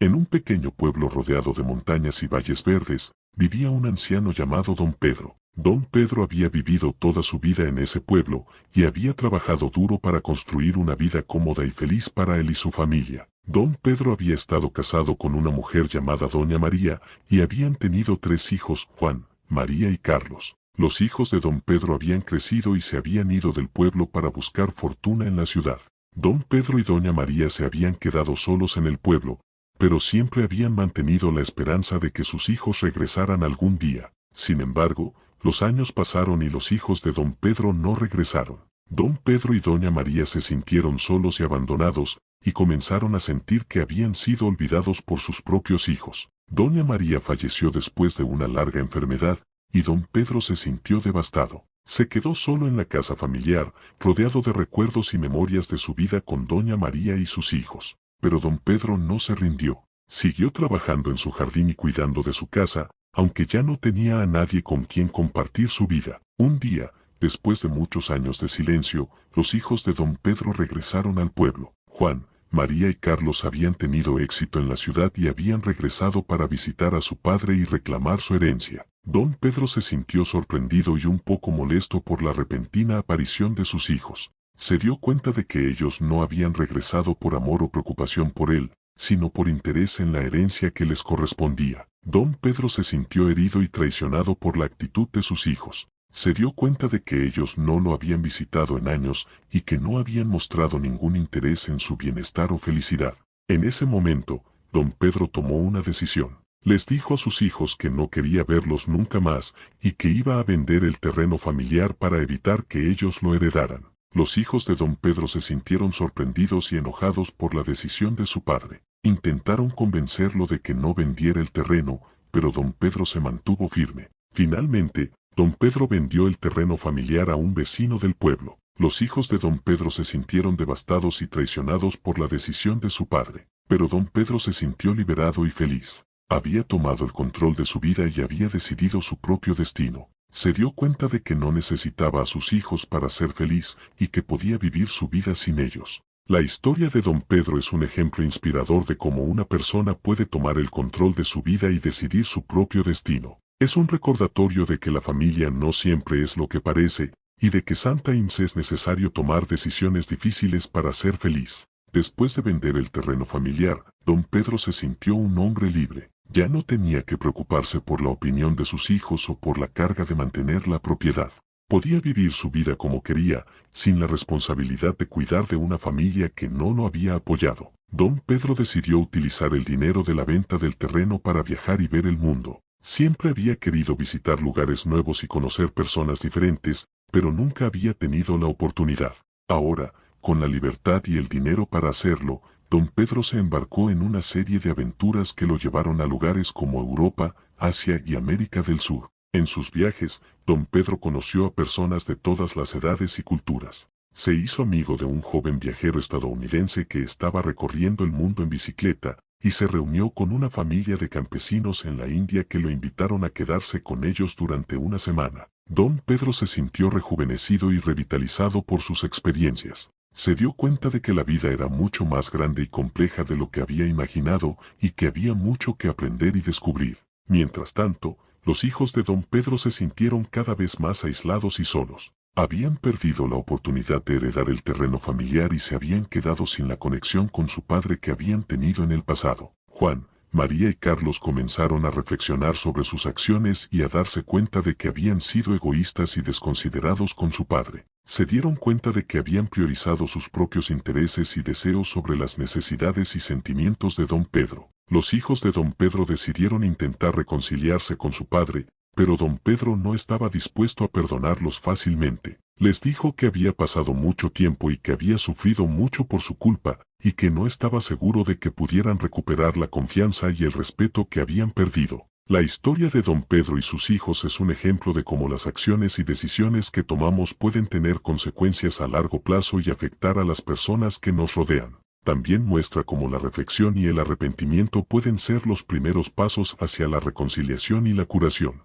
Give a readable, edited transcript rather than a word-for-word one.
En un pequeño pueblo rodeado de montañas y valles verdes, vivía un anciano llamado Don Pedro. Don Pedro había vivido toda su vida en ese pueblo y había trabajado duro para construir una vida cómoda y feliz para él y su familia. Don Pedro había estado casado con una mujer llamada Doña María y habían tenido 3 hijos, Juan, María y Carlos. Los hijos de Don Pedro habían crecido y se habían ido del pueblo para buscar fortuna en la ciudad. Don Pedro y Doña María se habían quedado solos en el pueblo, pero siempre habían mantenido la esperanza de que sus hijos regresaran algún día. Sin embargo, los años pasaron y los hijos de Don Pedro no regresaron. Don Pedro y Doña María se sintieron solos y abandonados, y comenzaron a sentir que habían sido olvidados por sus propios hijos. Doña María falleció después de una larga enfermedad, y Don Pedro se sintió devastado. Se quedó solo en la casa familiar, rodeado de recuerdos y memorias de su vida con Doña María y sus hijos. Pero Don Pedro no se rindió. Siguió trabajando en su jardín y cuidando de su casa, aunque ya no tenía a nadie con quien compartir su vida. Un día, después de muchos años de silencio, los hijos de Don Pedro regresaron al pueblo. Juan, María y Carlos habían tenido éxito en la ciudad y habían regresado para visitar a su padre y reclamar su herencia. Don Pedro se sintió sorprendido y un poco molesto por la repentina aparición de sus hijos. Se dio cuenta de que ellos no habían regresado por amor o preocupación por él, sino por interés en la herencia que les correspondía. Don Pedro se sintió herido y traicionado por la actitud de sus hijos. Se dio cuenta de que ellos no lo habían visitado en años y que no habían mostrado ningún interés en su bienestar o felicidad. En ese momento, Don Pedro tomó una decisión. Les dijo a sus hijos que no quería verlos nunca más y que iba a vender el terreno familiar para evitar que ellos lo heredaran. Los hijos de Don Pedro se sintieron sorprendidos y enojados por la decisión de su padre. Intentaron convencerlo de que no vendiera el terreno, pero Don Pedro se mantuvo firme. Finalmente, Don Pedro vendió el terreno familiar a un vecino del pueblo. Los hijos de Don Pedro se sintieron devastados y traicionados por la decisión de su padre. Pero Don Pedro se sintió liberado y feliz. Había tomado el control de su vida y había decidido su propio destino. Se dio cuenta de que no necesitaba a sus hijos para ser feliz y que podía vivir su vida sin ellos. La historia de Don Pedro es un ejemplo inspirador de cómo una persona puede tomar el control de su vida y decidir su propio destino. Es un recordatorio de que la familia no siempre es lo que parece, y de que sometimes es necesario tomar decisiones difíciles para ser feliz. Después de vender el terreno familiar, Don Pedro se sintió un hombre libre. Ya no tenía que preocuparse por la opinión de sus hijos o por la carga de mantener la propiedad. Podía vivir su vida como quería, sin la responsabilidad de cuidar de una familia que no lo había apoyado. Don Pedro decidió utilizar el dinero de la venta del terreno para viajar y ver el mundo. Siempre había querido visitar lugares nuevos y conocer personas diferentes, pero nunca había tenido la oportunidad. Ahora, con la libertad y el dinero para hacerlo, Don Pedro se embarcó en una serie de aventuras que lo llevaron a lugares como Europa, Asia y América del Sur. En sus viajes, Don Pedro conoció a personas de todas las edades y culturas. Se hizo amigo de un joven viajero estadounidense que estaba recorriendo el mundo en bicicleta, y se reunió con una familia de campesinos en la India que lo invitaron a quedarse con ellos durante una semana. Don Pedro se sintió rejuvenecido y revitalizado por sus experiencias. Se dio cuenta de que la vida era mucho más grande y compleja de lo que había imaginado y que había mucho que aprender y descubrir. Mientras tanto, los hijos de Don Pedro se sintieron cada vez más aislados y solos. Habían perdido la oportunidad de heredar el terreno familiar y se habían quedado sin la conexión con su padre que habían tenido en el pasado. Juan, María y Carlos comenzaron a reflexionar sobre sus acciones y a darse cuenta de que habían sido egoístas y desconsiderados con su padre. Se dieron cuenta de que habían priorizado sus propios intereses y deseos sobre las necesidades y sentimientos de Don Pedro. Los hijos de Don Pedro decidieron intentar reconciliarse con su padre, pero Don Pedro no estaba dispuesto a perdonarlos fácilmente. Les dijo que había pasado mucho tiempo y que había sufrido mucho por su culpa, y que no estaba seguro de que pudieran recuperar la confianza y el respeto que habían perdido. La historia de Don Pedro y sus hijos es un ejemplo de cómo las acciones y decisiones que tomamos pueden tener consecuencias a largo plazo y afectar a las personas que nos rodean. También muestra cómo la reflexión y el arrepentimiento pueden ser los primeros pasos hacia la reconciliación y la curación.